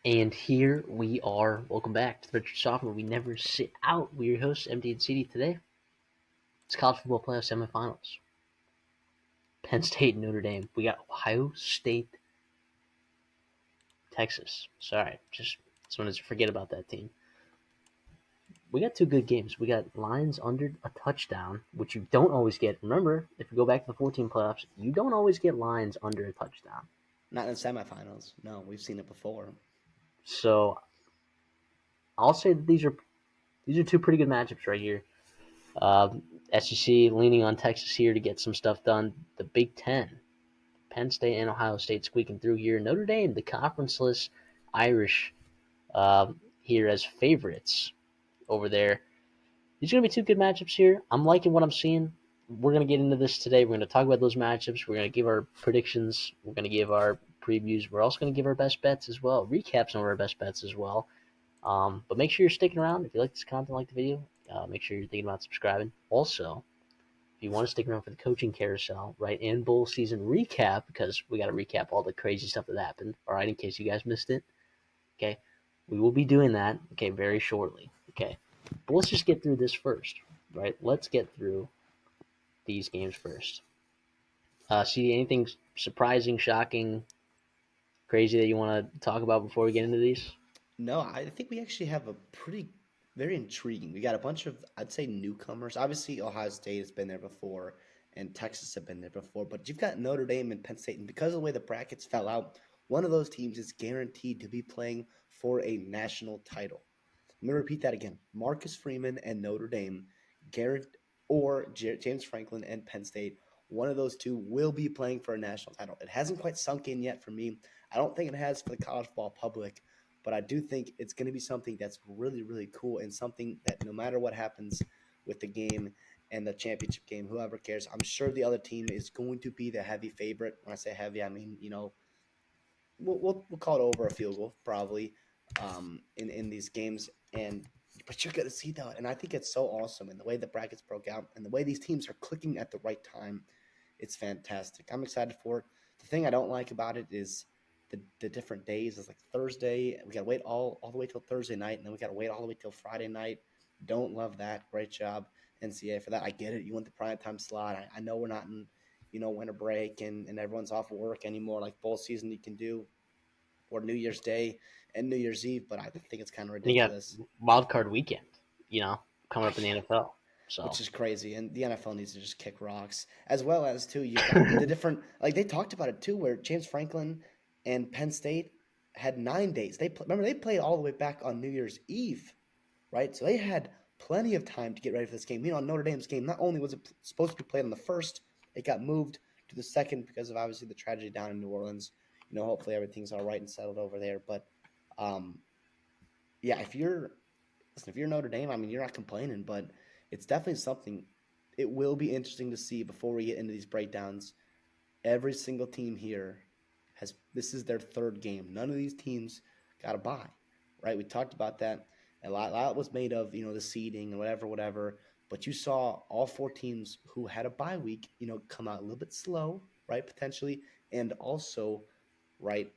And here we are. Welcome back to the Redshirt Sophomore. We never sit out. We're your hosts, MD and CD. Today, it's College Football Playoff Semifinals. Penn State and Notre Dame. We got Ohio State, Texas. Sorry, just wanted to forget about that team. We got two good games. We got lines under a touchdown, which you don't always get. Remember, if you go back to the 14 playoffs, you don't always get lines under a touchdown. Not in the semifinals. No, we've seen it before. So I'll say that these are two pretty good matchups right here. SEC leaning on Texas here to get some stuff done. The Big Ten, Penn State and Ohio State squeaking through here. Notre Dame, the conferenceless Irish, here as favorites over there. These are going to be two good matchups here. I'm liking what I'm seeing. We're going to get into this today. We're going to talk about those matchups. We're going to give our predictions. We're going to give our previews. We're also going to give our best bets as well. Recap some of our best bets as well. But make sure you're sticking around. If you like this content, like the video, make sure you're thinking about subscribing. Also, if you want to stick around for the coaching carousel, right, and bowl season recap, because we got to recap all the crazy stuff that happened, all right, in case you guys missed it, okay, we will be doing that, okay, very shortly, okay. But let's just get through this first, right? Let's get through these games first. See anything surprising, shocking, crazy that you want to talk about before we get into these? No, I think we actually have a very intriguing. We got a bunch of, I'd say, newcomers. Obviously, Ohio State has been there before, and Texas have been there before. But you've got Notre Dame and Penn State, and because of the way the brackets fell out, one of those teams is guaranteed to be playing for a national title. Let me repeat that again: Marcus Freeman and Notre Dame, James Franklin and Penn State. One of those two will be playing for a national title. It hasn't quite sunk in yet for me. I don't think it has for the college football public, but I do think it's going to be something that's really, really cool and something that no matter what happens with the game and the championship game, whoever cares, I'm sure the other team is going to be the heavy favorite. When I say heavy, I mean, we'll call it over a field goal probably in these games. But you're going to see that. And I think it's so awesome. And the way the brackets broke out and the way these teams are clicking at the right time, it's fantastic. I'm excited for it. The thing I don't like about it is the different days. It's like Thursday. We got to wait all the way till Thursday night. And then we got to wait all the way till Friday night. Don't love that. Great job, NCAA, for that. I get it. You want the prime time slot. I know we're not in winter break and everyone's off work anymore like bowl season you can do, or New Year's Day and New Year's Eve, but I think it's kind of And you got ridiculous. wild card weekend, coming up in the NFL. Which So is crazy, and the NFL needs to just kick rocks. As well as too, you've got the different, like they talked about it too, where James Franklin and Penn State had 9 days. Remember they played all the way back on New Year's Eve, right? So they had plenty of time to get ready for this game. Notre Dame's game, not only was it supposed to be played on the first, it got moved to the second because of obviously the tragedy down in New Orleans. Hopefully everything's all right and settled over there. But um, yeah, if you're Notre Dame, I mean, you're not complaining, but it's definitely something. It will be interesting to see before we get into these breakdowns. Every single team here has this is their third game. None of these teams got a bye, right? We talked about that. A lot was made of the seeding and whatever. But you saw all four teams who had a bye week, come out a little bit slow, right? Potentially, and also, right,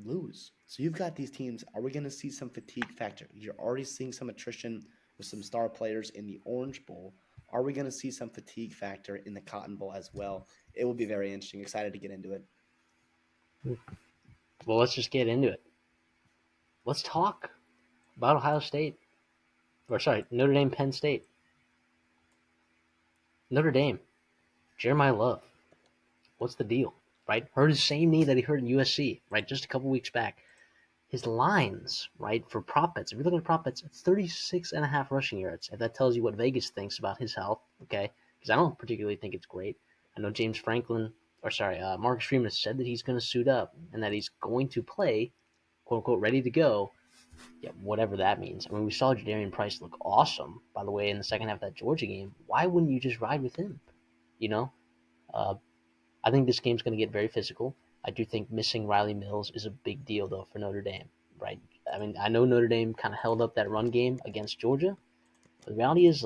lose. So you've got these teams. Are we going to see some fatigue factor? You're already seeing some attrition with some star players in the Orange Bowl. Are we going to see some fatigue factor in the Cotton Bowl as well? It will be very interesting. Excited to get into it. well, let's just get into it. Let's talk about Ohio State, or sorry, Notre Dame, Penn State. Notre Dame, Jeremiah Love. What's the deal? Right, hurt his same knee that he hurt in USC. Right, just a couple weeks back. His lines, right, for prop bets. If you're looking at prop bets, 36.5 rushing yards. If that tells you what Vegas thinks about his health, okay? Because I don't particularly think it's great. I know James Franklin, Marcus Freeman has said that he's going to suit up and that he's going to play, quote unquote, ready to go. Yeah, whatever that means. I mean, we saw Jadarian Price look awesome, by the way, in the second half of that Georgia game. Why wouldn't you just ride with him? You know, uh, I think this game's going to get very physical. I do think missing Riley Mills is a big deal, though, for Notre Dame, right? I mean, I know Notre Dame kind of held up that run game against Georgia, but the reality is,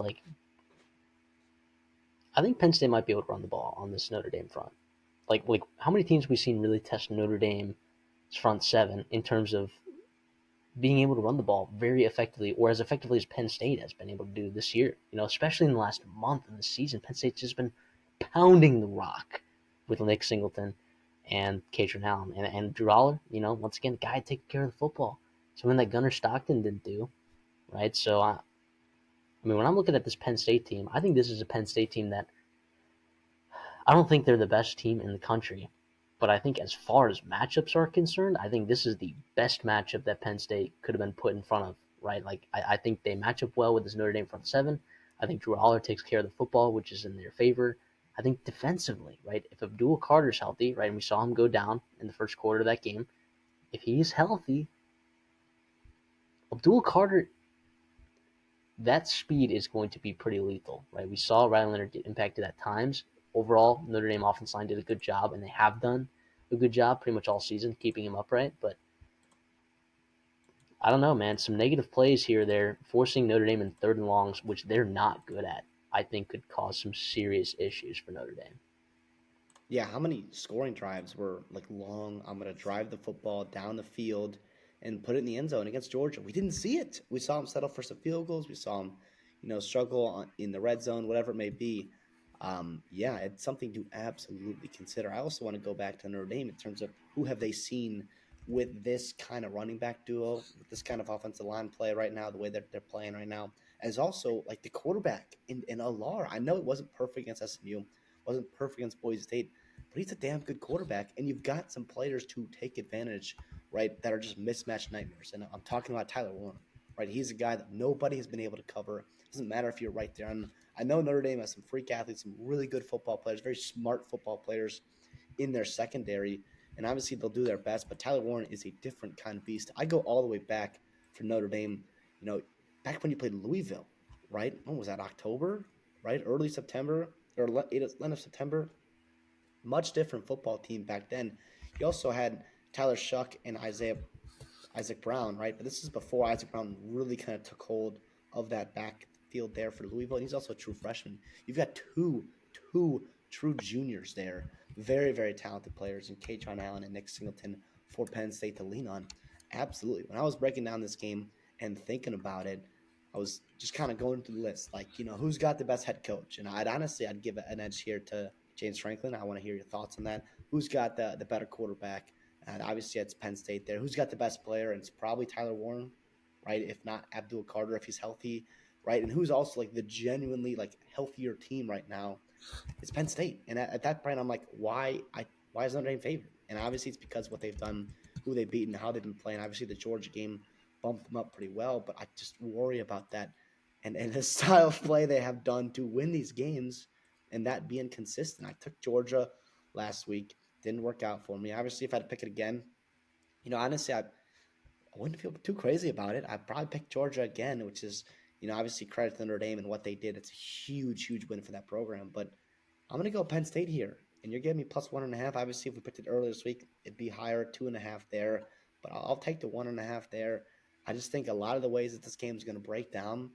I think Penn State might be able to run the ball on this Notre Dame front. Like how many teams we've seen really test Notre Dame front seven in terms of being able to run the ball very effectively, or as effectively as Penn State has been able to do this year. Especially in the last month of the season, Penn State's just been pounding the rock with Nick Singleton and Katrin Allen and Drew Aller. Once again, guy taking care of the football. Something that Gunnar Stockton didn't do, right? So when I'm looking at this Penn State team, I think this is a Penn State team that I don't think they're the best team in the country, but I think as far as matchups are concerned, I think this is the best matchup that Penn State could have been put in front of, right? Like, I think they match up well with this Notre Dame front seven. I think Drew Aller takes care of the football, which is in their favor. I think defensively, right, if Abdul Carter's healthy, right, and we saw him go down in the first quarter of that game, if he's healthy, Abdul Carter, that speed is going to be pretty lethal, right? We saw Ryan Leonard get impacted at times. Overall, Notre Dame offense line did a good job, and they have done a good job pretty much all season keeping him upright. But I don't know, man. Some negative plays here or there, forcing Notre Dame in third and longs, which they're not good at, I think could cause some serious issues for Notre Dame. Yeah, how many scoring drives were like long? I'm gonna drive the football down the field and put it in the end zone against Georgia. We didn't see it. We saw him settle for some field goals. We saw him, struggle in the red zone, whatever it may be. Yeah, it's something to absolutely consider. I also want to go back to Notre Dame in terms of who have they seen with this kind of running back duo, with this kind of offensive line play right now, the way that they're playing right now, as also like the quarterback in Alar. I know it wasn't perfect against SMU, wasn't perfect against Boise State, but he's a damn good quarterback, and you've got some players to take advantage, right, that are just mismatched nightmares. And I'm talking about Tyler Warren, right? He's a guy that nobody has been able to cover. It doesn't matter if you're right there. And I know Notre Dame has some freak athletes, some really good football players, very smart football players in their secondary, and obviously they'll do their best. But Tyler Warren is a different kind of beast. I go all the way back for Notre Dame, you know, back when you played Louisville, right? When was that? October, right? Early September or end of September. Much different football team back then. You also had Tyler Shuck and Isaac Brown, right? But this is before Isaac Brown really kind of took hold of that backfield there for Louisville. And he's also a true freshman. You've got two true juniors there. Very, very talented players in Katron Allen and Nick Singleton for Penn State to lean on. Absolutely. When I was breaking down this game and thinking about it, I was just kind of going through the list, like, who's got the best head coach? And I'd give an edge here to James Franklin. I want to hear your thoughts on that. Who's got the better quarterback? And obviously, it's Penn State there. Who's got the best player? And it's probably Tyler Warren, right? If not Abdul Carter, if he's healthy, right? And who's also like the genuinely like healthier team right now? It's Penn State. And at that point, I'm like, why is Notre Dame favored? And obviously, it's because what they've done, who they've beaten, how they've been playing. Obviously, the Georgia game bumped them up pretty well, but I just worry about that and the style of play they have done to win these games and that being consistent. I took Georgia last week. Didn't work out for me. Obviously, if I had to pick it again, honestly, I wouldn't feel too crazy about it. I'd probably pick Georgia again, which is, obviously credit to Notre Dame and what they did. It's a huge, huge win for that program. But I'm going to go Penn State here. And you're giving me plus 1.5. Obviously, if we picked it earlier this week, it'd be higher, 2.5 there. But I'll take the 1.5 there. I just think a lot of the ways that this game is going to break down,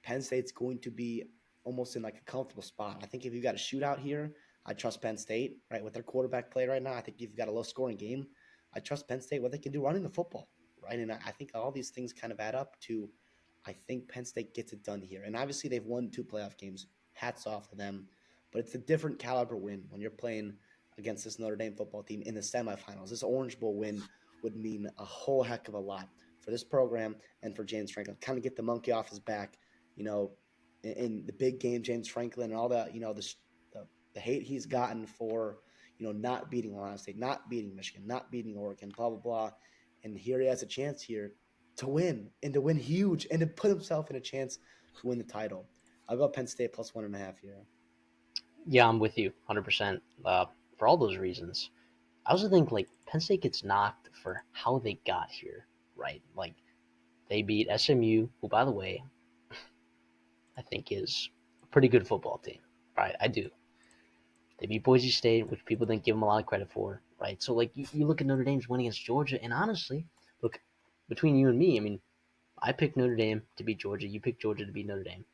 Penn State's going to be almost in like a comfortable spot. I think if you got a shootout here, I trust Penn State, right? With their quarterback play right now, I think if you've got a low scoring game, I trust Penn State what they can do running the football, right? And I think all these things kind of add up to I think Penn State gets it done here. And obviously they've won 2 playoff games. Hats off to them. But it's a different caliber win when you're playing against this Notre Dame football team in the semifinals. This Orange Bowl win would mean a whole heck of a lot for this program and for James Franklin. Kind of get the monkey off his back, you know, in the big game, James Franklin and all that, the hate he's gotten for, not beating Ohio State, not beating Michigan, not beating Oregon, blah, blah, blah. And here he has a chance here to win and to win huge and to put himself in a chance to win the title. I'll go Penn State plus 1.5 here. Yeah, I'm with you 100% for all those reasons. I also think like Penn State gets knocked for how they got here, right? Like they beat SMU, who by the way I think is a pretty good football team, right? I do. They beat Boise State, which people didn't give them a lot of credit for, right? So like you look at Notre Dame's win against Georgia, and honestly, look between you and me, I mean, I picked Notre Dame to beat Georgia. You picked Georgia to beat Notre Dame.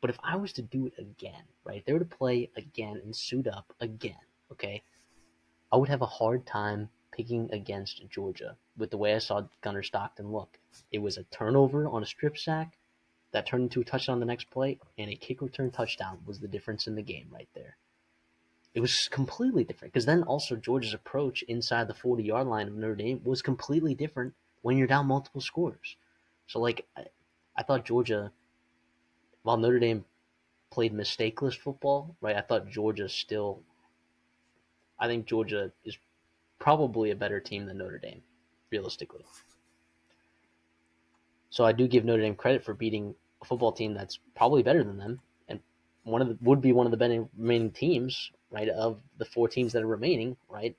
But if I was to do it again, right, if they were to play again and suit up again, okay, I would have a hard time picking against Georgia with the way I saw Gunnar Stockton look. It was a turnover on a strip sack that turned into a touchdown the next play, and a kick return touchdown was the difference in the game right there. It was completely different because then also Georgia's approach inside the 40-yard line of Notre Dame was completely different when you're down multiple scores. So, like, I thought Georgia, while Notre Dame played mistakeless football, right, I think Georgia is probably a better team than Notre Dame, realistically. So I do give Notre Dame credit for beating a football team that's probably better than them, and would be one of the better remaining teams, right, of the four teams that are remaining, right.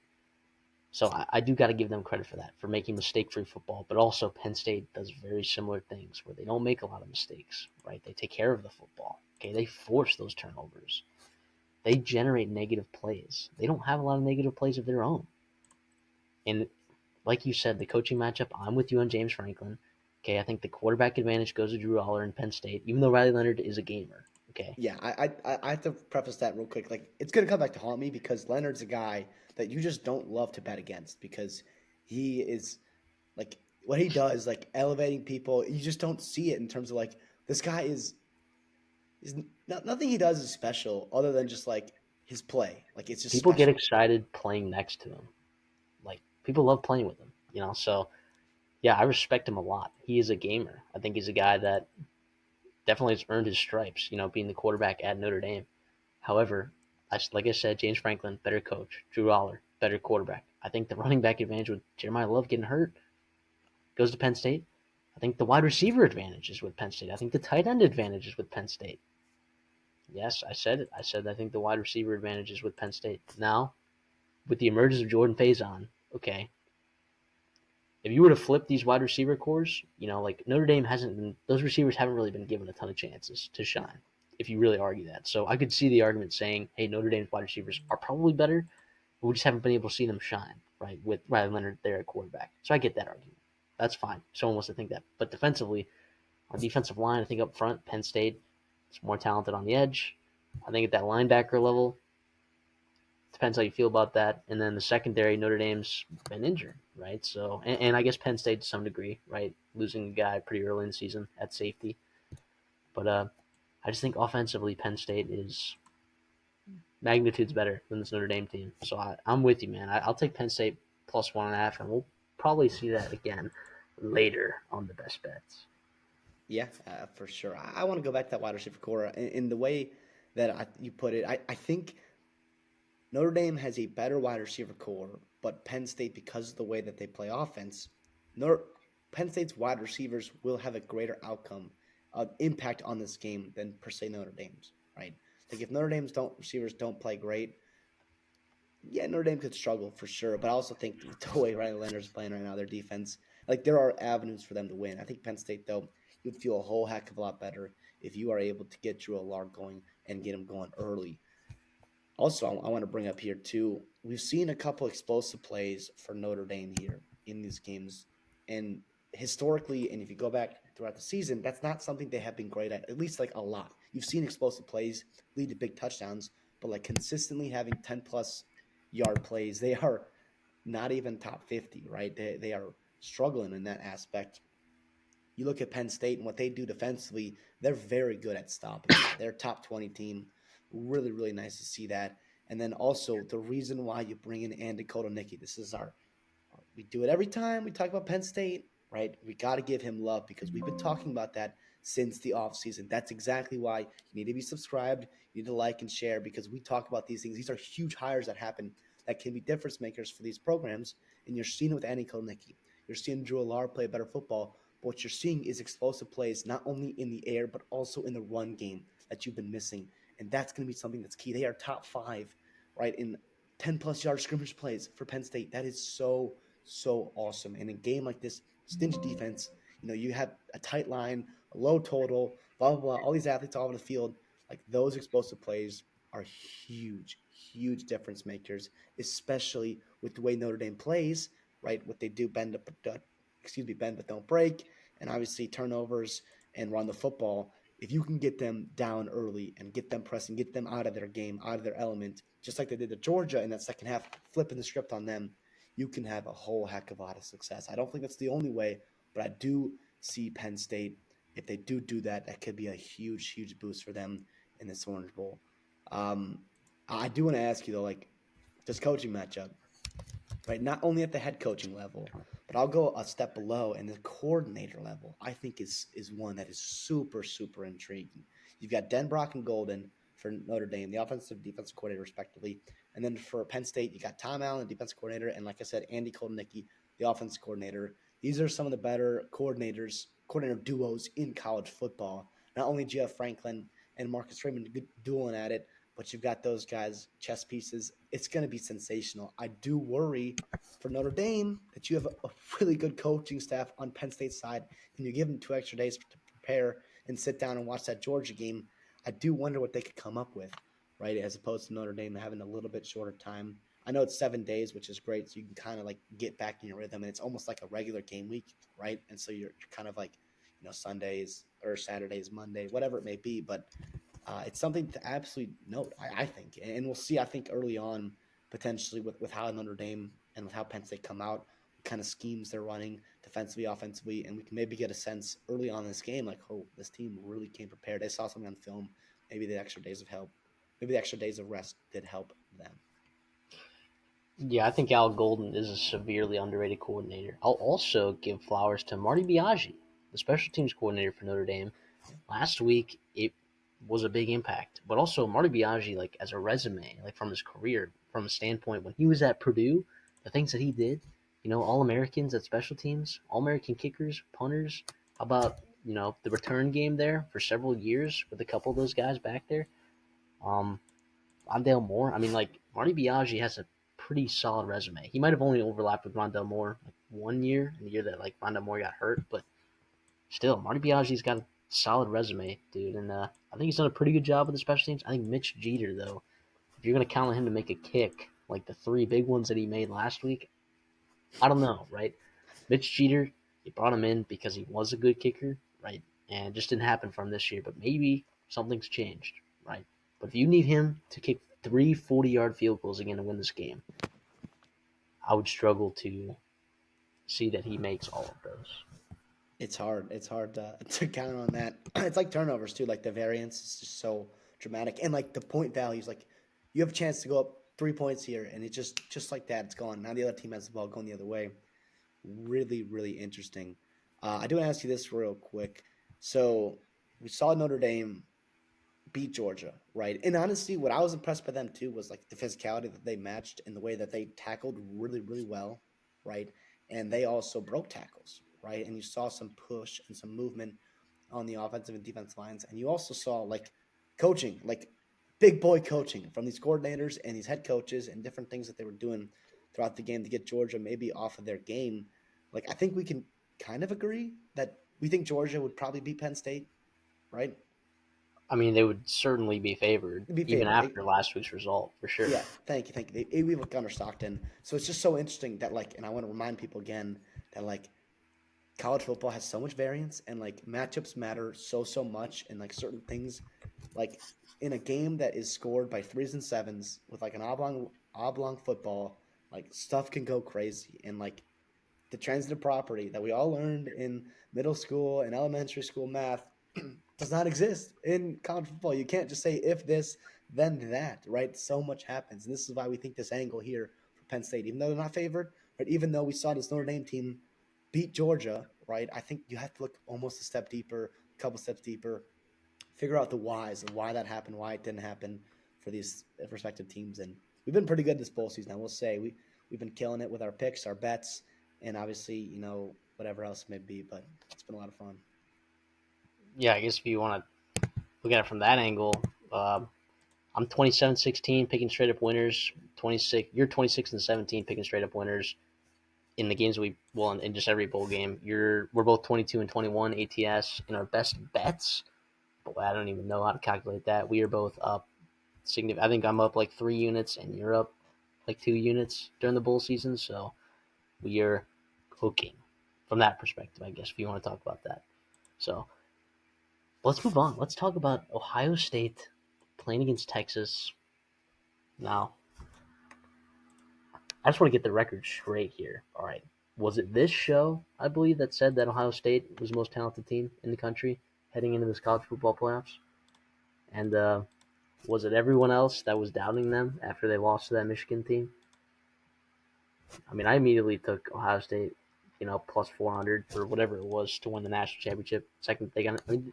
So I do got to give them credit for that, for making mistake-free football. But also Penn State does very similar things where they don't make a lot of mistakes, right? They take care of the football. Okay, they force those turnovers. They generate negative plays. They don't have a lot of negative plays of their own. And like you said, the coaching matchup, I'm with you on James Franklin. Okay, I think the quarterback advantage goes to Drew Aller in Penn State, even though Riley Leonard is a gamer. Okay, Yeah, I have to preface that real quick. Like, it's gonna come back to haunt me because Leonard's a guy that you just don't love to bet against because he is like what he does, like elevating people. You just don't see it in terms of like this guy is nothing he does is special other than just like his play. Like it's just people get special. excited playing next to him. Like people love playing with him, you know. So yeah, I respect him a lot. He is a gamer. I think he's a guy that definitely has earned his stripes, you know, being the quarterback at Notre Dame. However, like I said, James Franklin, better coach. Drew Aller, better quarterback. I think the running back advantage with Jeremiah Love getting hurt goes to Penn State. I think the wide receiver advantage is with Penn State. I think the tight end advantage is with Penn State. Yes, I said it. I said I think the wide receiver advantage is with Penn State. Now, with the emergence of Jordan Faison, okay, if you were to flip these wide receiver cores, you know, like Notre Dame hasn't been, those receivers haven't really been given a ton of chances to No. shine, if you really argue that. So I could see the argument saying, hey, Notre Dame's wide receivers are probably better, but we just haven't been able to see them shine, right, with Riley Leonard there at quarterback. So I get that argument. That's fine. Someone wants to think that. But defensively, on defensive line, I think up front, Penn State is more talented on the edge. I think at that linebacker level, depends how you feel about that. And then the secondary, Notre Dame's been injured, right? So, and I guess Penn State to some degree, right? Losing a guy pretty early in the season at safety. But I just think offensively, Penn State is magnitudes better than this Notre Dame team. So I'm with you, man. I'll take Penn State plus 1.5, and we'll probably see that again later on the best bets. Yeah, for sure. I want to go back to that wide receiver core in the way that you put it. I think Notre Dame has a better wide receiver core, but Penn State, because of the way that they play offense, Notre, Penn State's wide receivers will have a greater outcome, impact on this game than per se Notre Dame's. Right? Like if Notre Dame's don't receivers don't play great, yeah, Notre Dame could struggle for sure. But I also think with the way Riley Leonard's playing right now, their defense, like there are avenues for them to win. I think Penn State though, you'd feel a whole heck of a lot better if you are able to get Drew Allard going and get him going early. Also, I want to bring up here too. We've seen a couple explosive plays for Notre Dame here in these games, and historically, and if you go back throughout the season, that's not something they have been great at least like a lot. You've seen explosive plays lead to big touchdowns, but like consistently having 10+ yard plays, they are not even top 50, right? They are struggling in that aspect. You look at Penn State and what they do defensively, they're very good at stopping that. They're a top 20 team. Really, really nice to see that. And then also the reason why you bring in Andy Kotelnicki. This is we do it every time we talk about Penn State, right? We got to give him love because we've been talking about that since the offseason. That's exactly why you need to be subscribed. You need to like and share because we talk about these things. These are huge hires that happen that can be difference makers for these programs. And you're seeing it with Andy Kotelnicki. You're seeing Drew Allard play better football. But what you're seeing is explosive plays, not only in the air, but also in the run game that you've been missing. And that's going to be something that's key. They are top five, right, in 10+ yard scrimmage plays for Penn State. That is so awesome. And in a game like this, stingy defense, you have a tight line, a low total, blah, blah, blah, all these athletes all over the field. Like those explosive plays are huge, huge difference makers, especially with the way Notre Dame plays, right? What they do, bend but don't break, and obviously turnovers and run the football. If you can get them down early and get them pressing, get them out of their game, out of their element, just like they did to Georgia in that second half, flipping the script on them, you can have a whole heck of a lot of success. I don't think that's the only way, but I do see Penn State, if they do that, that could be a huge, huge boost for them in this Orange Bowl. Um, I do want to ask you though, like this coaching matchup, right? Not only at the head coaching level, but I'll go a step below and the coordinator level. I think is one that is super super intriguing. You've got Denbrock and Golden for Notre Dame, the offensive defensive coordinator respectively, and then for Penn State, you got Tom Allen, defensive coordinator, and like I said, Andy Kolnicki, the offensive coordinator. These are some of the better coordinator duos in college football. Not only do you have Franklin and Marcus Raymond dueling at it, but you've got those guys, chess pieces. It's going to be sensational. I do worry for Notre Dame that you have a really good coaching staff on Penn State's side, and you give them 2 extra days to prepare and sit down and watch that Georgia game. I do wonder what they could come up with, right? As opposed to Notre Dame having a little bit shorter time. I know it's 7 days, which is great, so you can kind of like get back in your rhythm, and it's almost like a regular game week, right? And so you're kind of like, Sundays or Saturdays, Monday, whatever it may be, but it's something to absolutely note, I think, and we'll see. I think early on, potentially with how Notre Dame and with how Penn State come out, what kind of schemes they're running defensively, offensively, and we can maybe get a sense early on in this game, like, oh, this team really came prepared. They saw something on film. Maybe the extra days of help, maybe the extra days of rest did help them. Yeah, I think Al Golden is a severely underrated coordinator. I'll also give flowers to Marty Biaggi, the special teams coordinator for Notre Dame. Yeah. Last week, it was a big impact, but also Marty Biaggi, like as a resume, like from his career, from a standpoint when he was at Purdue, the things that he did, All Americans at special teams, All American kickers, punters. How about the return game there for several years with a couple of those guys back there? Um, Rondale Moore. I mean, like Marty Biaggi has a pretty solid resume. He might have only overlapped with Rondale Moore like 1 year, in the year that like Rondale Moore got hurt, but still, Marty Biaggi's got a solid resume, dude, and I think he's done a pretty good job with the special teams. I think Mitch Jeter, though, if you're gonna count on him to make a kick like the three big ones that he made last week, I don't know, right? Mitch Jeter, you brought him in because he was a good kicker, right? And it just didn't happen for him this year, but maybe something's changed, right? But if you need him to kick three 40-yard field goals again to win this game, I would struggle to see that he makes all of those. It's hard. It's hard to count on that. It's like turnovers too. Like the variance is just so dramatic, and like the point values. Like you have a chance to go up 3 points here, and it's just like that. It's gone. Now the other team has the ball going the other way. Really, really interesting. I do want to ask you this real quick. So we saw Notre Dame beat Georgia, right? And honestly, what I was impressed by them too was like the physicality that they matched and the way that they tackled really, really well, right? And they also broke tackles, right? And you saw some push and some movement on the offensive and defense lines. And you also saw like coaching, like big boy coaching from these coordinators and these head coaches and different things that they were doing throughout the game to get Georgia maybe off of their game. Like I think we can kind of agree that we think Georgia would probably beat Penn State, right? I mean, they would certainly be favored, Be even favored. after last week's result, for sure. Yeah, thank you, thank you. We have Gunnar Stockton, so it's just so interesting that like, and I want to remind people again that like college football has so much variance and like matchups matter so much and like certain things like in a game that is scored by threes and sevens with like an oblong football, like stuff can go crazy and like the transitive property that we all learned in middle school and elementary school math does not exist in college football. You can't just say if this, then that, right? So much happens. And this is why we think this angle here for Penn State, even though they're not favored, right? Even though we saw this Notre Dame team beat Georgia, right? I think you have to look almost a step deeper, a couple steps deeper, figure out the whys of why that happened, why it didn't happen for these respective teams. And we've been pretty good this bowl season. I will say we've been killing it with our picks, our bets, and obviously whatever else it may be. But it's been a lot of fun. Yeah, I guess if you want to look at it from that angle, I'm 27-16 picking straight up winners. 26, you're 26-17 picking straight up winners in the games we won in just every bowl game. We're both 22-21 ATS in our best bets. Boy, I don't even know how to calculate that. We are both up significant. I think I'm up like 3 units and you're up like 2 units during the bowl season. So we are cooking from that perspective, I guess, if you want to talk about that. So let's move on. Let's talk about Ohio State playing against Texas. Now, I just want to get the record straight here. All right. Was it this show, I believe, that said that Ohio State was the most talented team in the country heading into this college football playoffs? And was it everyone else that was doubting them after they lost to that Michigan team? I mean, I immediately took Ohio State, plus 400 or whatever it was to win the national championship. Second, they got. I mean,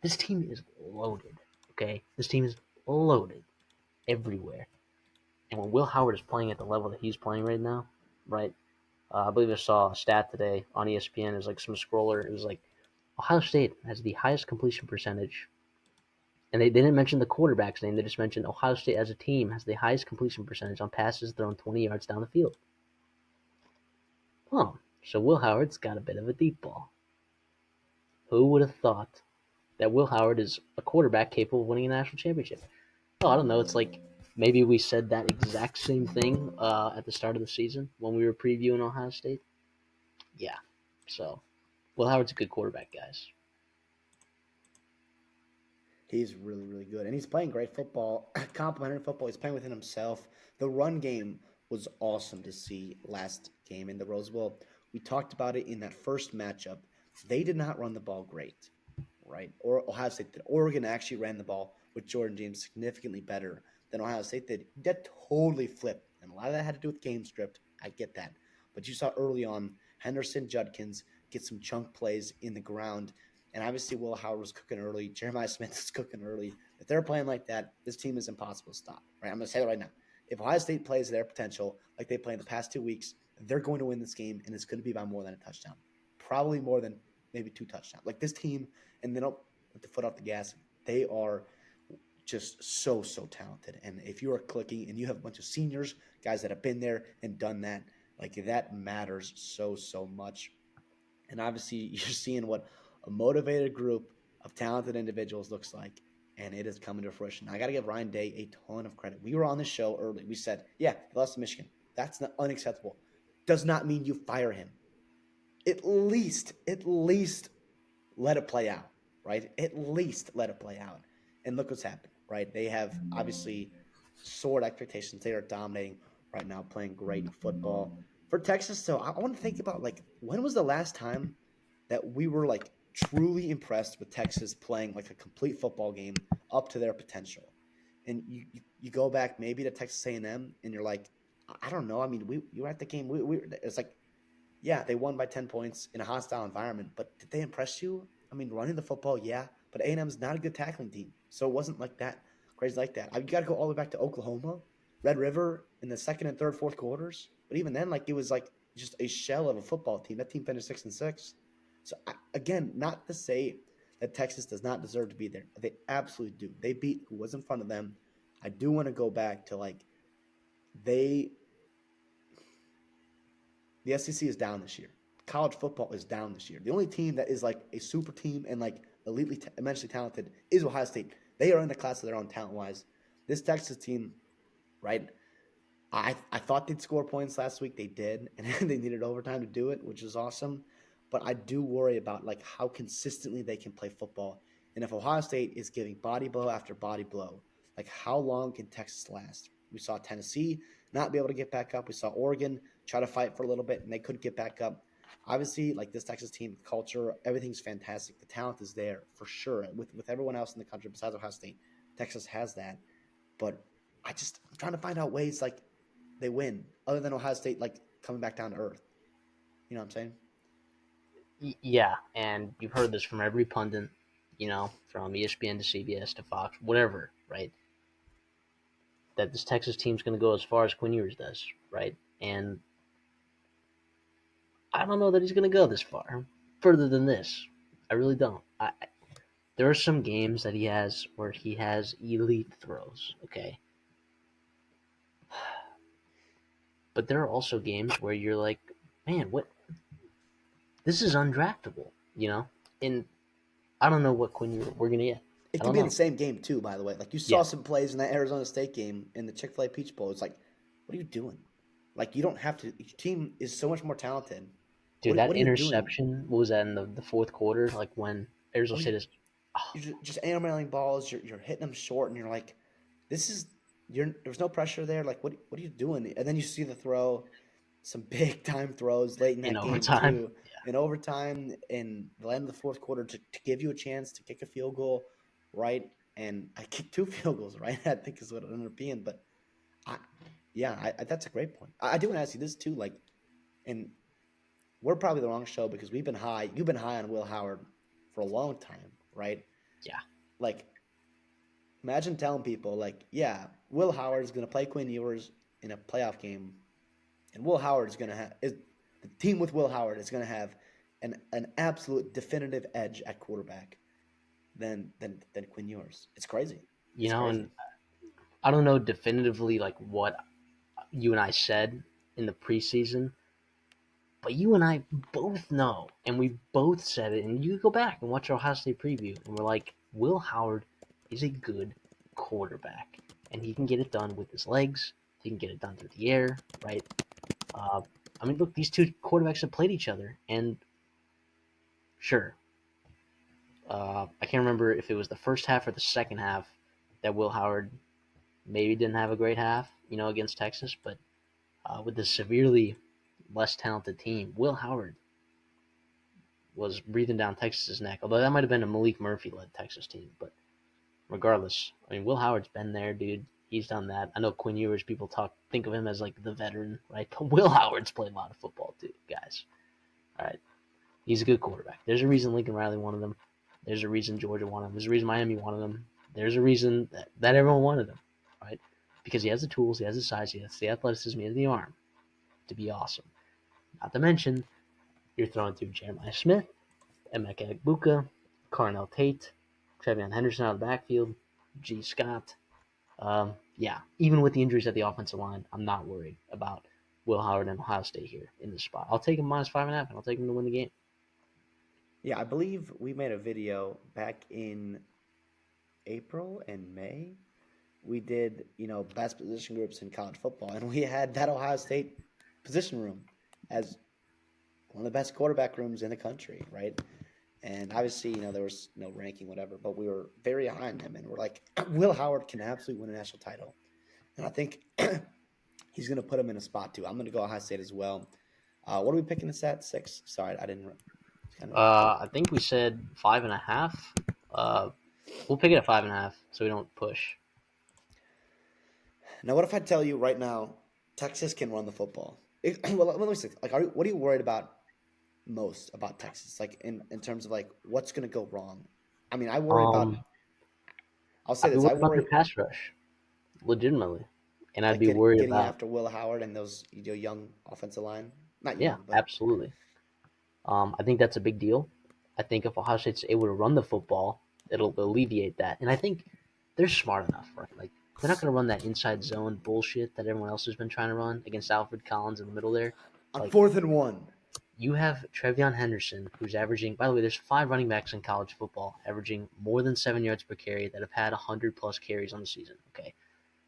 this team is loaded. Okay, this team is loaded everywhere. And when Will Howard is playing at the level that he's playing right now, right? I believe I saw a stat today on ESPN. It was like some scroller. It was like Ohio State has the highest completion percentage, and they didn't mention the quarterback's name. They just mentioned Ohio State as a team has the highest completion percentage on passes thrown 20 yards down the field. Huh. So Will Howard's got a bit of a deep ball. Who would have thought that Will Howard is a quarterback capable of winning a national championship? Oh, I don't know. It's like maybe we said that exact same thing at the start of the season when we were previewing Ohio State. Yeah. So Will Howard's a good quarterback, guys. He's really, really good. And he's playing great football, complimentary football. He's playing within himself. The run game was awesome to see last game in the Rose Bowl. We talked about it in that first matchup. They did not run the ball great, right? Or Ohio State did. Oregon actually ran the ball with Jordan James significantly better than Ohio State did. That totally flipped. And a lot of that had to do with game script. I get that. But you saw early on Henderson Judkins get some chunk plays in the ground, and obviously, Will Howard was cooking early. Jeremiah Smith is cooking early. If they're playing like that, this team is impossible to stop. Right? I'm going to say that right now. If Ohio State plays their potential like they played in the past 2 weeks, they're going to win this game, and it's going to be by more than a touchdown. Probably more than maybe 2 touchdowns. Like this team, and they don't put the foot off the gas. They are just so talented. And if you are clicking and you have a bunch of seniors, guys that have been there and done that, like that matters so much. And obviously, you're seeing what a motivated group of talented individuals looks like, and it is coming to fruition. I got to give Ryan Day a ton of credit. We were on the show early. We said, yeah, he lost to Michigan. That's not unacceptable. Does not mean you fire him. At least let it play out, right? At least let it play out. And look what's happened, right? They have obviously soared expectations. They are dominating right now, playing great football. For Texas, so I want to think about like when was the last time that we were like truly impressed with Texas playing like a complete football game up to their potential. And you go back maybe to Texas A&M and you're like, I don't know. I mean, you were at the game. It's like, yeah, they won by 10 points in a hostile environment, but did they impress you? I mean, running the football, yeah, but A&M's not a good tackling team, so it wasn't like that crazy like that. You got to go all the way back to Oklahoma, Red River in the second and third, fourth quarters. But even then, like it was like just a shell of a football team. That team finished 6-6. So again, not to say that Texas does not deserve to be there. They absolutely do. They beat who was in front of them. I do want to go back to like they the SEC is down this year. College football is down this year. The only team that is like a super team and like immensely talented is Ohio State. They are in the class of their own talent wise. This Texas team, right? I thought they'd score points last week. They did, and they needed overtime to do it, which is awesome. But I do worry about like how consistently they can play football. And if Ohio State is giving body blow after body blow, like how long can Texas last? We saw Tennessee not be able to get back up. We saw Oregon try to fight for a little bit, and they couldn't get back up. Obviously, like this Texas team culture, everything's fantastic. The talent is there for sure. With everyone else in the country besides Ohio State, Texas has that. But I'm trying to find out ways like they win, other than Ohio State like coming back down to earth. You know what I'm saying? Yeah, and you've heard this from every pundit, from ESPN to CBS to Fox, whatever, right? That this Texas team's going to go as far as Quinn Ewers does, right? And I don't know that he's going to go this far, further than this. I really don't. There are some games that he has where he has elite throws, okay? But there are also games where you're like, man, what? This is undraftable, you know? And I don't know what Quinn Ewers we're going to get. It I could don't be in the know. same game too, by the way. Like you saw Yeah, some plays in that Arizona State game in the Chick-fil-A Peach Bowl. It's like, what are you doing? Like you don't have to. Your team is so much more talented. dude, What that are you doing? interception, what was that in the fourth quarter? Like when Arizona Oh, State is, oh, you're just air balls. You're hitting them short, and you're like, this is there's no pressure there. Like, what are you doing? And then you see the throw, some big time throws late in in that game overtime. too, in overtime in the end of the fourth quarter to give you a chance to kick a field goal, right? And I kicked two field goals, right? I think is what it ended up being. But I, yeah, that's a great point. I do want to ask you this too, like, and we're probably the wrong show because you've been high on Will Howard for a long time, right? Yeah, Like, imagine telling people, like, yeah, Will Howard is going to play Quinn Ewers in a playoff game, and Will Howard is going to have is the team with Will Howard is going to have an absolute definitive edge at quarterback than Quinn Ewers. It's crazy. you It's know, crazy. and I don't know definitively like what you and I said in the preseason, but you and I both know, and we both said it. And you go back and watch our Ohio State preview, and we're like, Will Howard is a good quarterback, and he can get it done with his legs. He can get it done through the air, right? Uh, I mean, look, these two quarterbacks have played each other, and sure, I can't remember if it was the first half or the second half that Will Howard maybe didn't have a great half, against Texas, but with the severely less talented team, Will Howard was breathing down Texas's neck. Although that might have been a Malik Murphy-led Texas team, but regardless, I mean, Will Howard's been there, dude. He's done that. I know Quinn Ewers, people think of him as like the veteran, right? But Will Howard's played a lot of football too, guys. All right, he's a good quarterback. There's a reason Lincoln Riley wanted him. There's a reason Georgia wanted him. There's a reason Miami wanted him. There's a reason that everyone wanted him, right? Because he has the tools, he has the size, he has the athleticism, he has the arm to be awesome. Not to mention, you're throwing to Jeremiah Smith, Emeka Egbuka, Carnell Tate, Trevion Henderson out of the backfield, G. Scott. Yeah, even with the injuries at the offensive line, I'm not worried about Will Howard and Ohio State here in this spot. I'll take him -5.5, and I'll take him to win the game. Yeah, I believe we made a video back in April and May. We did, best position groups in college football, and we had that Ohio State position room as one of the best quarterback rooms in the country, right? And obviously, there was no ranking, whatever, but we were very high on him, and we're like, Will Howard can absolutely win a national title, and I think he's going to put him in a spot too. I'm going to go Ohio State as well. What are we picking this at? 6? Sorry, I didn't. Kind of. I think we said 5.5. We'll pick it at 5.5 so we don't push. Now, what if I tell you right now, Texas can run the football? Well, let me say, like, what are you worried about most about Texas? Like, in terms of like what's going to go wrong? I mean, I worry about. Um, I'll say I'd be this: worried I about their worry pass rush, legitimately, and I'd like be worried getting about, after Will Howard and those young offensive line. Not yeah, young, but absolutely. I think that's a big deal. I think if Ohio State's able to run the football, it'll alleviate that. And I think they're smart enough, right? Like, they're not going to run that inside zone bullshit that everyone else has been trying to run against Alfred Collins in the middle there. on Like, 4th and 1. you have Trevion Henderson, who's averaging, by the way, there's 5 running backs in college football averaging more than 7 yards per carry that have had 100 plus carries on the season. Okay.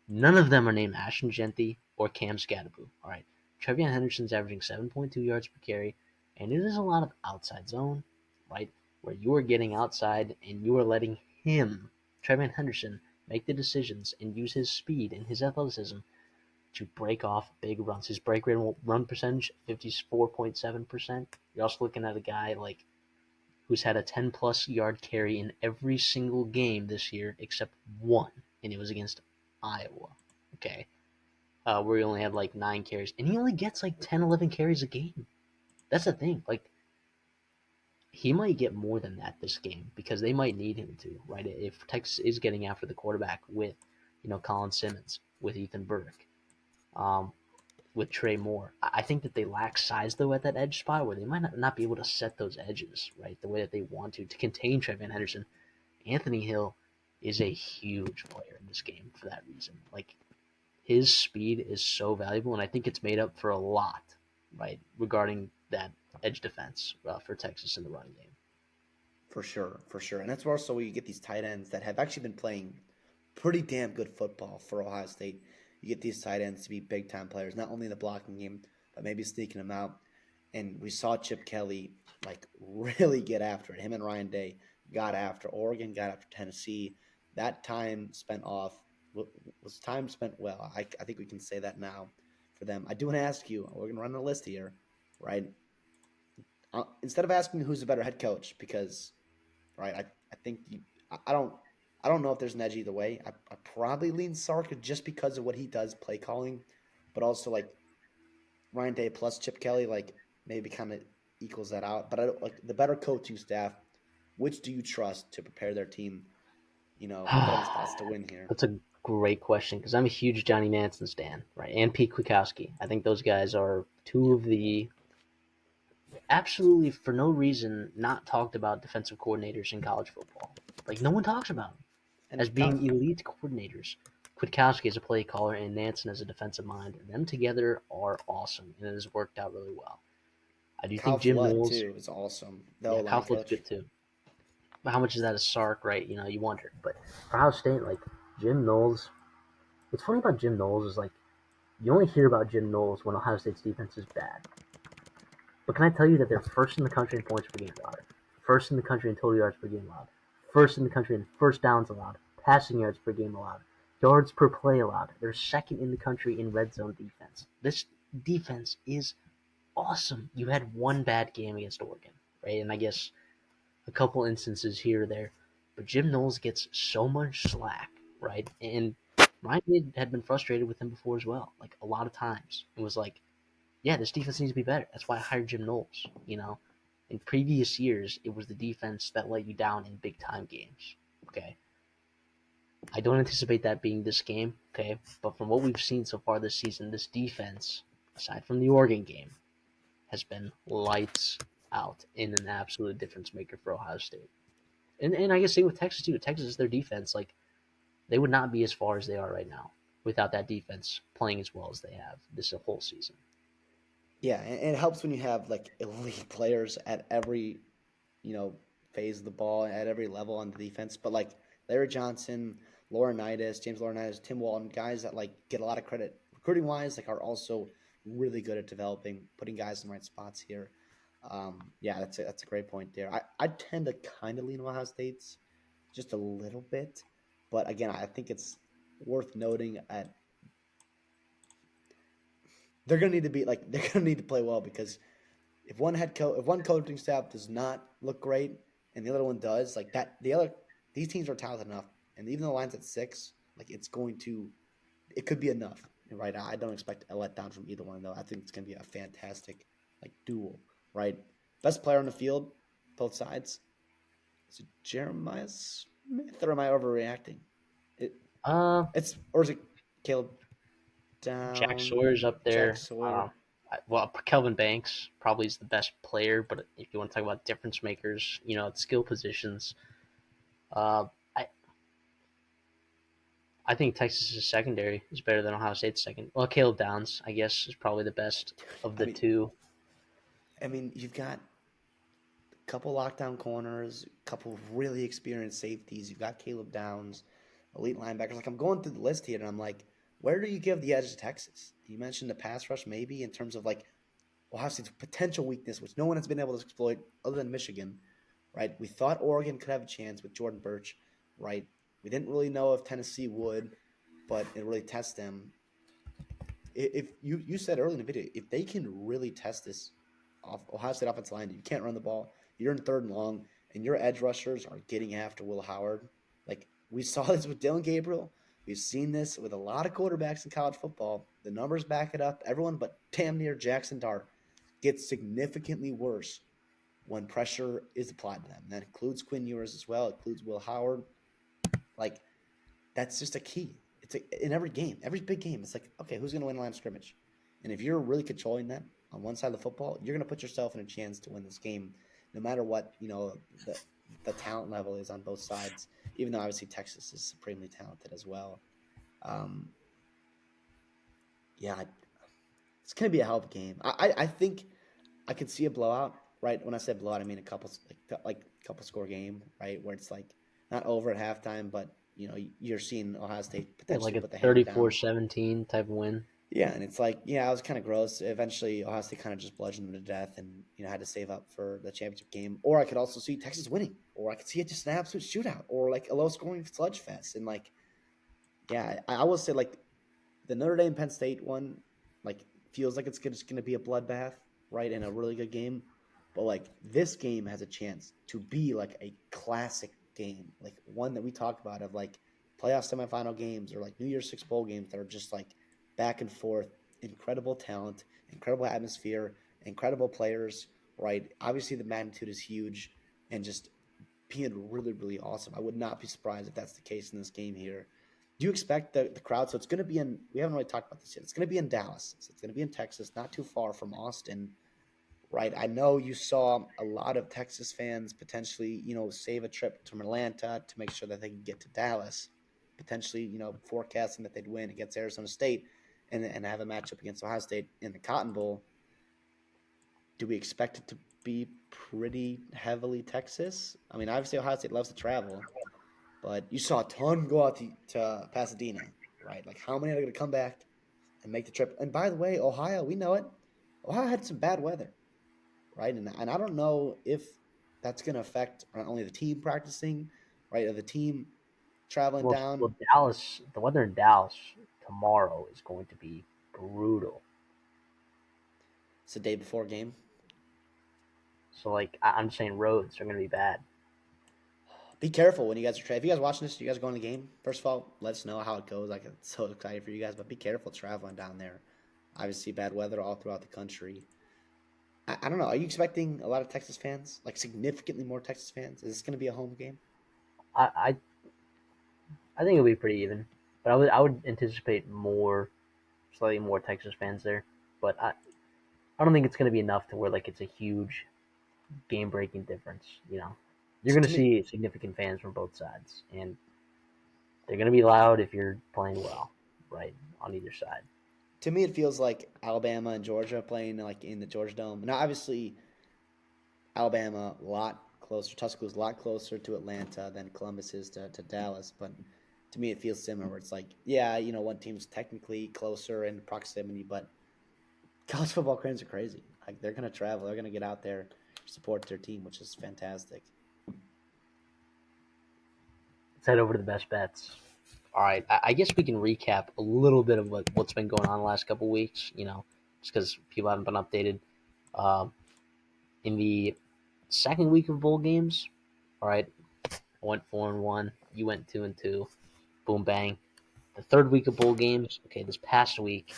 None of them are named Ashton Genty or Cam Scadaboo. All right. Trevion Henderson's averaging 7.2 yards per carry, and it is a lot of outside zone, right? Where you are getting outside and you are letting him, Trevion Henderson, make the decisions and use his speed and his athleticism to break off big runs. His break run percentage, 54.7%. You're also looking at a guy like who's had a 10 plus yard carry in every single game this year except one, and it was against Iowa. Okay. Where he only had like 9 carries. And he only gets like 10, 11 carries a game. That's the thing. Like, he might get more than that this game because they might need him to, right? If Texas is getting after the quarterback with, Colin Simmons, with Ethan Burke, um, with Trey Moore. I think that they lack size though at that edge spot where they might not be able to set those edges right the way that they want to contain Trevion Henderson. Anthony Hill is a huge player in this game for that reason. Like, his speed is so valuable, and I think it's made up for a lot, right, regarding that edge defense for Texas in the running game. For sure, for sure. And that's where also you get these tight ends that have actually been playing pretty damn good football for Ohio State. You get these tight ends to be big time players, not only in the blocking game, but maybe sneaking them out. And we saw Chip Kelly like really get after it. Him and Ryan Day got after Oregon, got after Tennessee. That time spent off was time spent well. I think we can say that now for them. I do want to ask you. We're gonna run the list here, right? Instead of asking who's the better head coach, because right, I think I don't know if there's an edge either way. I probably lean Sark just because of what he does play calling, but also like Ryan Day plus Chip Kelly like maybe kind of equals that out. But I don't like the better coaching staff. Which do you trust to prepare their team? Put them in spots to win here. That's a great question because I'm a huge Johnny Manson stan, right? And Pete Kwiatkowski. I think those guys are two Yep. of the absolutely for no reason not talked about defensive coordinators in college football. Like no one talks about them And as being elite coordinators. Kwiatkowski as a play caller and Nansen as a defensive mind. Them together are awesome, and it has worked out really well. I do Kyle think Jim Flood Knowles, too is awesome. The O yeah, Kyle line Flood's coach. good too. But how much is that a Sark, right? You wonder. But for Ohio State, like Jim Knowles, what's funny about Jim Knowles is like you only hear about Jim Knowles when Ohio State's defense is bad. But can I tell you that they're first in the country in points per game allowed, first in the country in total yards per game allowed, first in the country in first downs allowed, passing yards per game allowed, yards per play allowed. They're second in the country in red zone defense. This defense is awesome. You had one bad game against Oregon, right? And I guess a couple instances here or there. But Jim Knowles gets so much slack, right? And Ryan had been frustrated with him before as well, like a lot of times. It was like, yeah, this defense needs to be better. That's why I hired Jim Knowles. In previous years, it was the defense that let you down in big time games. Okay. I don't anticipate that being this game, okay? But from what we've seen so far this season, this defense, aside from the Oregon game, has been lights out and an absolute difference maker for Ohio State. And I guess same with Texas too. Texas, their defense, like they would not be as far as they are right now without that defense playing as well as they have this whole season. Yeah, and it helps when you have like elite players at every you know phase of the ball at every level on the defense. But like Larry Johnson, James Laurinaitis, Tim Walton, guys that like get a lot of credit recruiting wise, like are also really good at developing, putting guys in the right spots here. Yeah, that's a great point there. I tend to kind of lean Ohio State's just a little bit, but again, I think it's worth noting at they're gonna need to be like they're gonna need to play well because if one coaching staff does not look great and the other one does, like that these teams are talented enough, and even the line's at 6, like it could be enough, right? I don't expect a letdown from either one though. I think it's gonna be a fantastic like duel, right? Best player on the field, both sides. Is it Jeremiah Smith or am I overreacting? It Uh, it's or is it Caleb Jack Sawyer's Down, up Jack there. Sawyer? Well, Kelvin Banks probably is the best player, but if you want to talk about difference makers, at skill positions, uh, I I think Texas's secondary is better than Ohio State's second. Well, Caleb Downs, I guess, is probably the best of I the mean, two. you've got couple lockdown corners, a couple of really experienced safeties. You've got Caleb Downs, elite linebackers. Like I'm going through the list here, and I'm like, where do you give the edge to Texas? You mentioned the pass rush, maybe in terms of like Ohio State's potential weakness, which no one has been able to exploit other than Michigan. Right? We thought Oregon could have a chance with Jordan Birch. Right? We didn't really know if Tennessee would, but it really tests them. If you said early in the video, if they can really test this Ohio State offensive line, you can't run the ball. You're in third and long, and your edge rushers are getting after Will Howard. Like we saw this with Dylan Gabriel. We've seen this with a lot of quarterbacks in college football. The numbers back it up. Everyone but damn near Jackson Dart gets significantly worse when pressure is applied to them. That includes Quinn Ewers as well. It includes Will Howard. Like that's just a key. In every game, every big game. It's like, okay, who's going to win line of scrimmage? And if you're really controlling that on one side of the football, you're going to put yourself in a chance to win this game, no matter what the the talent level is on both sides. Even though obviously Texas is supremely talented as well. Um, yeah, it's going to be a hell of a game. I think I could see a blowout. Right when I said blowout, I mean a couple couple score game, right, where it's like not over at halftime, but you're seeing Ohio State Yeah, potentially like a put the hammer down. 34-17 type of win. Yeah, and it's like, yeah, it was kind of gross. Eventually, Ohio State kind of just bludgeoned them to death, and had to save up for the championship game. Or I could also see Texas winning, or I could see it just an absolute shootout, or like a low scoring sludge fest. And like, Yeah, I will say like the Notre Dame Penn State one, like feels like it's just going to be a bloodbath, right? And a really good game, but like this game has a chance to be like a classic game, like one that we talk about of like playoff semifinal games or like New Year's Six bowl games that are just like back and forth, incredible talent, incredible atmosphere, incredible players, right? Obviously the magnitude is huge, and just being really, really awesome. I would not be surprised if that's the case in this game here. Do you expect the crowd? So it's going to be in, we haven't really talked about this yet. It's going to be in Dallas. So it's going to be in Texas, not too far from Austin, right? I know you saw a lot of Texas fans potentially, save a trip from Atlanta to make sure that they can get to Dallas, potentially, forecasting that they'd win against Arizona State and have a matchup against Ohio State in the Cotton Bowl. Do we expect it to be pretty heavily Texas? I mean, obviously Ohio State loves to travel, but you saw a ton go out to Pasadena, right? Like how many are going to come back and make the trip? And by the way, Ohio, we know it. Ohio had some bad weather, right? And I don't know if that's going to affect not only the team practicing, right, or the team traveling down. Well, Dallas, the weather in Dallas tomorrow is going to be brutal. It's the day before game. So, like, I'm saying roads are going to be bad. Be careful when you guys are traveling. If you guys watching this, you guys going to the game. First of all, let us know how it goes. Like, I'm so excited for you guys, but be careful traveling down there. Obviously, bad weather all throughout the country. I don't know. Are you expecting a lot of Texas fans, like significantly more Texas fans? Is this going to be a home game? I, I, I think it'll be pretty even, but I would anticipate slightly more Texas fans there. But I don't think it's going to be enough to where like it's a huge game breaking difference. You're going to To me, see significant fans from both sides, and they're going to be loud if you're playing well, right, on either side. to me, it feels like Alabama and Georgia playing like in the Georgia Dome. Now, obviously, Alabama a lot closer. Tuscaloosa's a lot closer to Atlanta than Columbus is to Dallas, but to me, it feels similar. Where it's like, yeah, one team's technically closer in proximity, but college football crayons are crazy. Like they're gonna travel, they're gonna get out there, support their team, which is fantastic. Let's head over to the best bets. All right, I guess we can recap a little bit of what's been going on the last couple weeks. Just because people haven't been updated. Um, in the second week of bowl games, all right, I went 4-1. You went 2-2. Boom bang. The third week of bowl games, okay, this past week,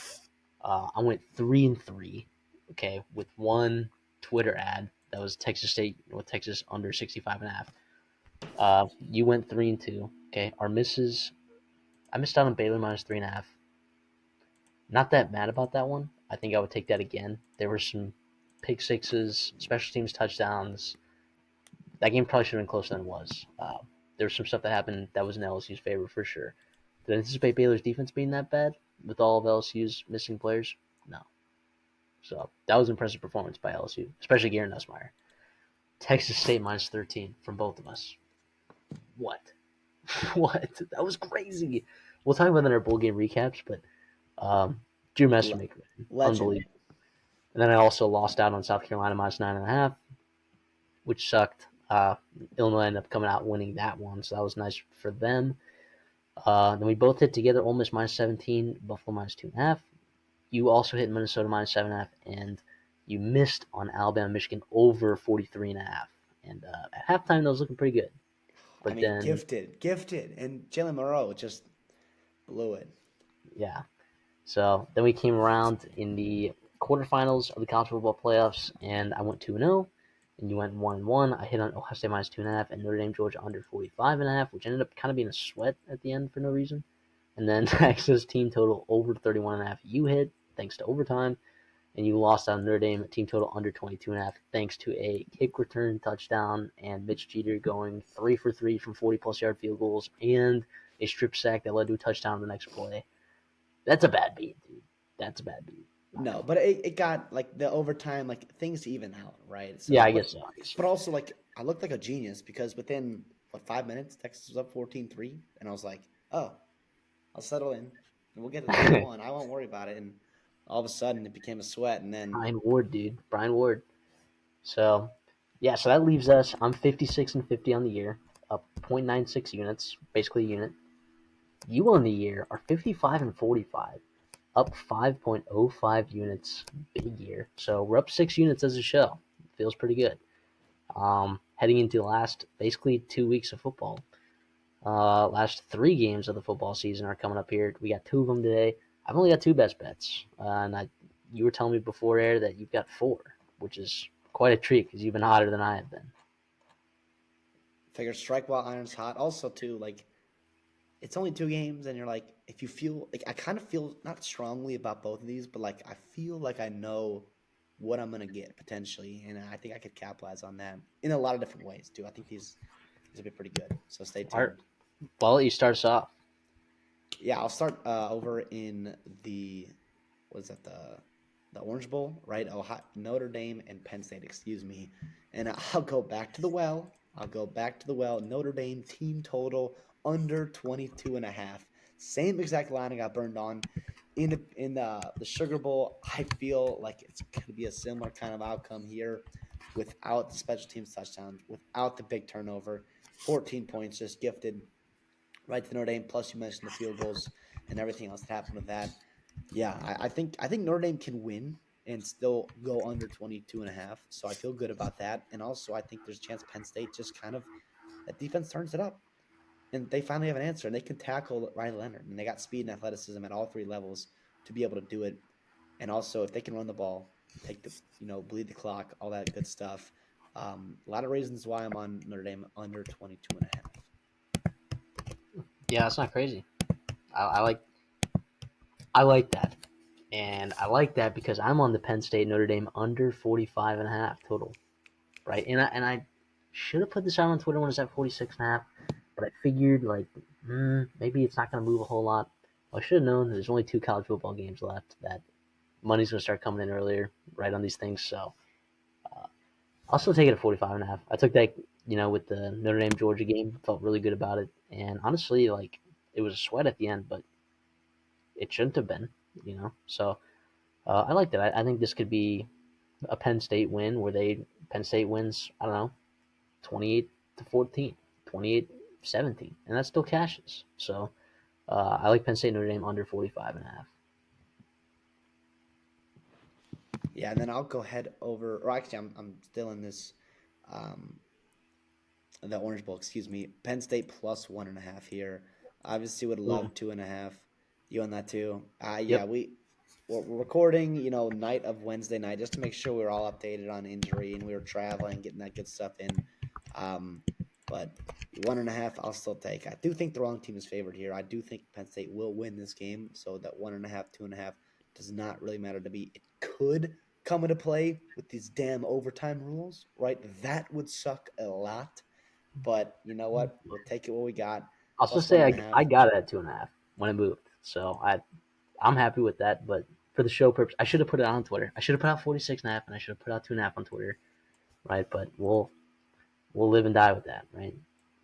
I went 3-3. Okay, with one Twitter ad that was Texas State with Texas under 65.5. You went 3-2. Okay, our misses. I missed out on Baylor minus 3.5. Not that mad about that one. I think I would take that again. There were some pick sixes, special teams touchdowns. That game probably should have been closer than it was. There was some stuff that happened that was in LSU's favor for sure. Did I anticipate Baylor's defense being that bad with all of LSU's missing players? No. So that was an impressive performance by LSU, especially Garen Nussmeier. Texas State minus 13 from both of us. What? What? That was crazy. We'll talk about that in our bowl game recaps, but Drew Le- Messermaker, Legend. unbelievable. And then I also lost out on South Carolina minus 9.5, which sucked. Illinois ended up coming out winning that one, so that was nice for them. Then we both hit together Ole Miss minus 17, Buffalo minus 2.5. You also hit Minnesota minus 7.5, and you missed on Alabama Michigan over 43.5. And at halftime, that was looking pretty good. I But mean, then, gifted, and Jalen Moreau just blew it. yeah. So then we came around in the quarterfinals of the College Football Playoffs, and I went 2-0, and you went 1-1. I hit on Ohio State minus 2.5 and Notre Dame Georgia under 45.5, which ended up kind of being a sweat at the end for no reason. And then Texas team total over 31.5. You hit thanks to overtime, and you lost on Notre Dame team total under 22.5 thanks to a kick return touchdown and Mitch Jeter going 3 for 3 from 40 plus yard field goals and a strip sack that led to a touchdown the next play. That's a bad beat, dude. That's a bad beat. Not No, gonna but lie. it got like the overtime, like things even out, right? Yeah, So, I but guess so. I guess so. but also like I looked like a genius because within what 5 minutes, Texas was up 14-3, and I was like, oh, I'll settle in, and we'll get to 21. I won't worry about it. And all of a sudden, it became a sweat, and then Brian Ward, dude. Brian Ward. So, yeah, so that leaves us. I'm 56 and 50 on the year, up 0.96 units, basically a unit. You on the year are 55-45, up 5.05 units. Big year. So we're up 6 units as a show. Feels pretty good. Heading into the last basically 2 weeks of football. Last 3 games of the football season are coming up here. We got 2 of them today. I've only got 2 best bets, you were telling me before air that you've got 4, which is quite a treat because you've been hotter than I have been. Figure strike while iron's hot. Also, too, like it's only 2 games, and you're like, if you feel like I kind of feel not strongly about both of these, but like I feel like I know what I'm gonna get potentially, and I think I could capitalize on that in a lot of different ways too. I think these will be pretty good. So stay All right, tuned. well, I'll let you start us off. Yeah, I'll start over in the what is that the Orange Bowl, right? Ohio, Notre Dame and Penn State, excuse me. And I'll go back to the well. I'll go back to the well. Notre Dame team total under 22 and a half. Same exact line I got burned on in the Sugar Bowl. I feel like it's going to be a similar kind of outcome here without the special teams touchdowns, without the big turnover. 14 points just gifted right to Notre Dame. Plus, you mentioned the field goals and everything else that happened with that. Yeah, I think Notre Dame can win and still go under 22 and a half. So I feel good about that. And also I think there's a chance Penn State just kind of that defense turns it up. And they finally have an answer and they can tackle Ryan Leonard. And they got speed and athleticism at all 3 levels to be able to do it. And also if they can run the ball, take the bleed the clock, all that good stuff. A lot of reasons why I'm on Notre Dame under 22 and a half. Yeah, that's not crazy. I like that. And I like that because I'm on the Penn State Notre Dame under 45.5 total. Right? And I should have put this out on Twitter when it was at 46.5, but I figured like maybe it's not gonna move a whole lot. I should have known that there's only 2 college football games left, that money's gonna start coming in earlier, right, on these things. So I'll still take it at 45.5. I took that, with the Notre Dame Georgia game. Felt really good about it, and honestly, like, it was a sweat at the end, but it shouldn't have been. So I like that. I think this could be a Penn State win where Penn State wins. I don't know, 28-14, 28-17, and that still cashes. So I like Penn State Notre Dame under 45.5. Yeah, and then I'll go ahead over. Or actually, I'm still in this, um, the Orange Bowl. Excuse me. Penn State plus 1.5 here. Obviously, would Boom. love 2.5. You on that too? Yeah, Yep. we're recording. Night of Wednesday night just to make sure we're all updated on injury and we were traveling, getting that good stuff in. Um, but 1.5, I'll still take. I do think the wrong team is favored here. I do think Penn State will win this game. So that 1.5, 2.5 does not really matter to me. It could come into play with these damn overtime rules, right? That would suck a lot. But you know what? We'll take it what we got. I'll still Plus say one and a I half. got it at 2.5 when it moved. So I'm happy with that. But for the show purpose, I should have put it on Twitter. I should have put out 46.5, and I should have put out 2.5 on Twitter, right? But we'll live and die with that, right?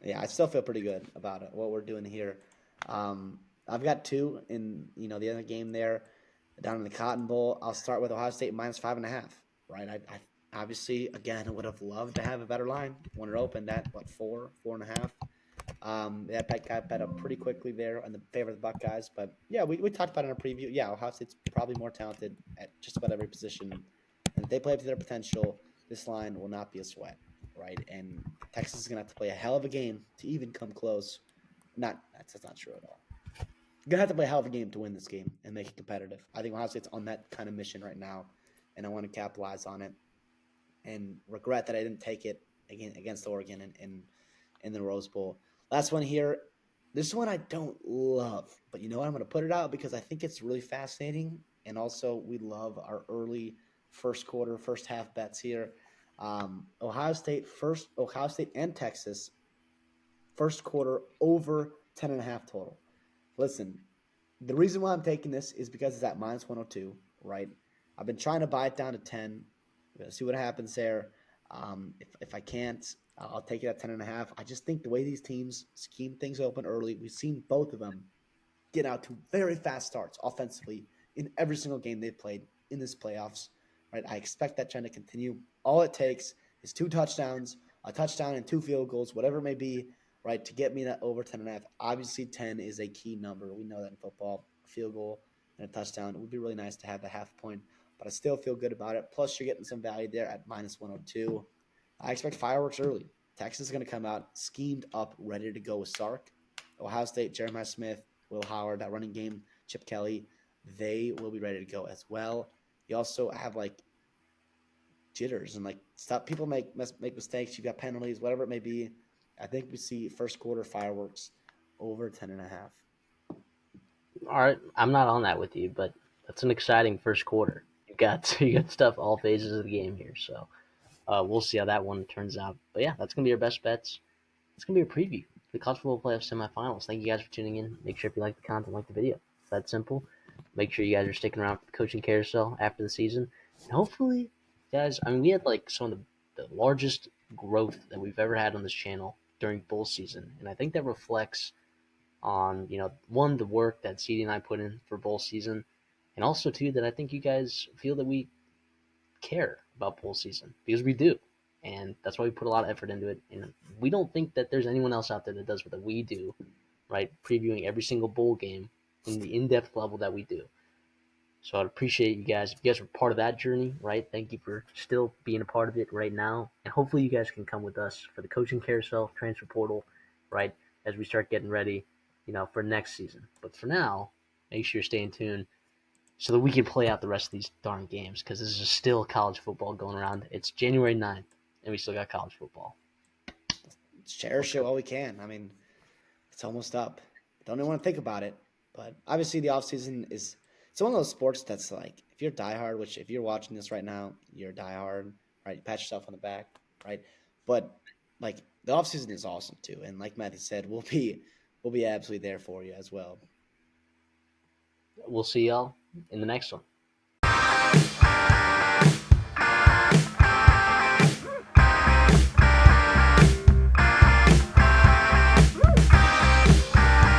Yeah, I still feel pretty good about it, what we're doing here. I've got 2 in the other game there down in the Cotton Bowl. I'll start with Ohio State minus 5.5. Right, I obviously again would have loved to have a better line when it opened at what 4.5. That bet got bet up pretty quickly there in the favor of the Buckeyes. But yeah, we talked about it in our preview. Yeah, Ohio State's probably more talented at just about every position. And if they play up to their potential, this line will not be a sweat, right? And Texas is going to have to play a hell of a game to even come close. That's not true at all. You're going to have to play a hell of a game to win this game and make it competitive. I think Ohio State's on that kind of mission right now, and I want to capitalize on it and regret that I didn't take it against Oregon in the Rose Bowl. Last one here. This one I don't love, but you know what? I'm going to put it out because I think it's really fascinating, and also we love our early first quarter, first half bets here. Ohio State and Texas first quarter over 10.5 total. Listen, the reason why I'm taking this is because it's at minus 102, right? I've been trying to buy it down to 10. We're going to see what happens there. If I can't, I'll take it at 10.5. I just think the way these teams scheme things open early, we've seen both of them get out to very fast starts offensively in every single game they've played in this playoffs, right? I expect that trend to continue. All it takes is 2 touchdowns, a touchdown and 2 field goals, whatever it may be. right? To get me that over 10.5. Obviously, 10 is a key number. We know that in football. A field goal and a touchdown. It would be really nice to have the half point, but I still feel good about it. Plus, you're getting some value there at minus 102. I expect fireworks early. Texas is going to come out schemed up, ready to go with Sark. Ohio State, Jeremiah Smith, Will Howard, that running game, Chip Kelly, they will be ready to go as well. You also have like jitters and like stop people make mistakes. You got penalties, whatever it may be. I think we see first quarter fireworks over 10.5. All right, I'm not on that with you, but that's an exciting first quarter. You got stuff all phases of the game here, so we'll see how that one turns out. But yeah, that's gonna be our best bets. It's gonna be a preview for the College Football Playoff Semifinals. Thank you guys for tuning in. Make sure if you like the content, like the video. It's that simple. Make sure you guys are sticking around for the coaching carousel after the season, and hopefully, guys. I mean, we had like some of the largest growth that we've ever had on this channel during bowl season, and I think that reflects on one, the work that CD and I put in for bowl season, and also two, that I think you guys feel that we care about bowl season, because we do, and that's why we put a lot of effort into it. And we don't think that there's anyone else out there that does what we do, right? Previewing every single bowl game in the in-depth level that we do. So I'd appreciate you guys. If you guys were part of that journey, right? Thank you for still being a part of it right now. And hopefully you guys can come with us for the coaching carousel, transfer portal, right? As we start getting ready, for next season. But for now, make sure you're staying tuned so that we can play out the rest of these darn games, because this is still college football going around. It's January 9th, and we still got college football. Let's Cherish it go. while we can. I mean, it's almost up. Don't even want to think about it. But obviously, the offseason is it's one of those sports that's like if you're diehard, which if you're watching this right now, you're diehard, right? You pat yourself on the back, right? But like the offseason is awesome too, and like Matthew said, we'll be absolutely there for you as well. We'll see y'all in the next one.